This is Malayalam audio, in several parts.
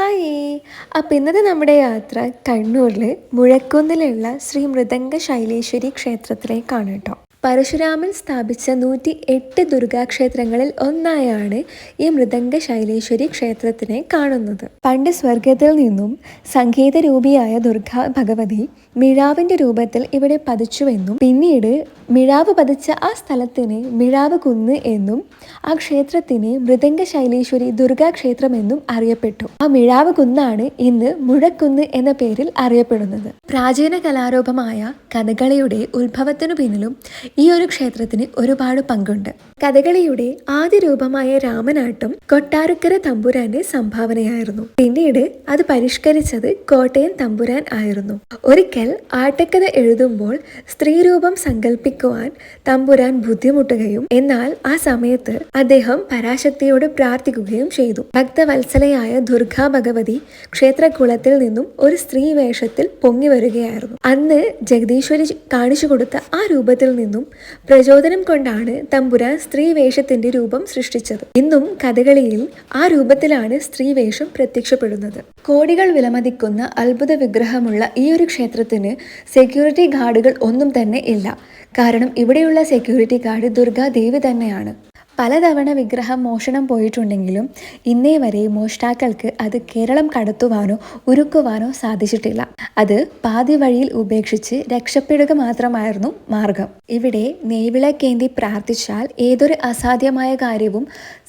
ഹായ്. അപ്പം ഇന്നത്തെ നമ്മുടെ യാത്ര കണ്ണൂരിൽ മുഴക്കുന്നിലുള്ള ശ്രീ മൃദംഗ ശൈലേശ്വരി ക്ഷേത്രത്തിലേക്കാണ് കേട്ടോ. പരശുരാമൻ സ്ഥാപിച്ച 108 ദുർഗാക്ഷേത്രങ്ങളിൽ ഒന്നായാണ് ഈ മൃദംഗ ശൈലേശ്വരി ക്ഷേത്രത്തിനെ കാണുന്നത്. പണ്ട് സ്വർഗത്തിൽ നിന്നും സംഗീതരൂപിയായ ദുർഗാ ഭഗവതി മിഴാവിൻ്റെ രൂപത്തിൽ ഇവിടെ പതിച്ചുവെന്നും പിന്നീട് മിഴാവ് പതിച്ച ആ സ്ഥലത്തിന് മിഴാവ് കുന്ന് എന്നും ആ ക്ഷേത്രത്തിന് മൃദംഗ ശൈലേശ്വരി ദുർഗാക്ഷേത്രം എന്നും അറിയപ്പെട്ടു. ആ മിഴാവ് കുന്നാണ് ഇന്ന് മുഴക്കുന്ന് എന്ന പേരിൽ അറിയപ്പെടുന്നത്. പ്രാചീന കലാരൂപമായ കഥകളിയുടെ ഉത്ഭവത്തിനു പിന്നിലും ഈ ഒരു ക്ഷേത്രത്തിന് ഒരുപാട് പങ്കുണ്ട്. കഥകളിയുടെ ആദ്യ രൂപമായ രാമനാട്ടം കൊട്ടാരക്കര തമ്പുരാന്റെ സംഭാവനയായിരുന്നു. പിന്നീട് അത് പരിഷ്കരിച്ചത് കോട്ടയം തമ്പുരാൻ ആയിരുന്നു. ഒരിക്കൽ ആട്ടക്കഥ എഴുതുമ്പോൾ സ്ത്രീരൂപം സങ്കല്പിക്കുവാൻ തമ്പുരാൻ ബുദ്ധിമുട്ടുകയും എന്നാൽ ആ സമയത്ത് അദ്ദേഹം പരാശക്തിയോട് പ്രാർത്ഥിക്കുകയും ചെയ്തു. ഭക്തവത്സലയായ ദുർഗാ ഭഗവതി ക്ഷേത്രകുളത്തിൽ നിന്നും ഒരു സ്ത്രീ വേഷത്തിൽ പൊങ്ങി വരികയായിരുന്നു. അന്ന് ജഗദീശ്വരി കാണിച്ചു കൊടുത്ത ആ രൂപത്തിൽ നിന്നും പ്രചോദനം കൊണ്ടാണ് തമ്പുരാൻ സ്ത്രീ വേഷത്തിന്റെ രൂപം സൃഷ്ടിച്ചത്. ഇന്നും കഥകളിയിൽ ആ രൂപത്തിലാണ് സ്ത്രീ വേഷം പ്രത്യക്ഷപ്പെടുന്നത്. കോടികൾ വിലമതിക്കുന്ന അത്ഭുത വിഗ്രഹമുള്ള ഈ ഒരു ക്ഷേത്രത്തിന് സെക്യൂരിറ്റി ഗാർഡുകൾ ഒന്നും തന്നെ ഇല്ല. കാരണം ഇവിടെയുള്ള സെക്യൂരിറ്റി ഗാർഡ് ദുർഗാദേവി തന്നെയാണ്. പലതവണ വിഗ്രഹം മോഷണം പോയിട്ടുണ്ടെങ്കിലും ഇന്നേ വരെ മോഷ്ടാക്കൾക്ക് അത് കേരളം കടത്തുവാനോ ഉരുക്കുവാനോ സാധിച്ചിട്ടില്ല. അത് പാതി വഴിയിൽ ഉപേക്ഷിച്ച് രക്ഷപ്പെടുക മാത്രമായിരുന്നു മാർഗം. ഇവിടെ നെയ്വിളക്കേന്തി പ്രാർത്ഥിച്ചാൽ ഏതൊരു അസാധ്യമായ കാര്യവും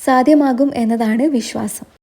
സാധ്യമാകും എന്നതാണ് വിശ്വാസം.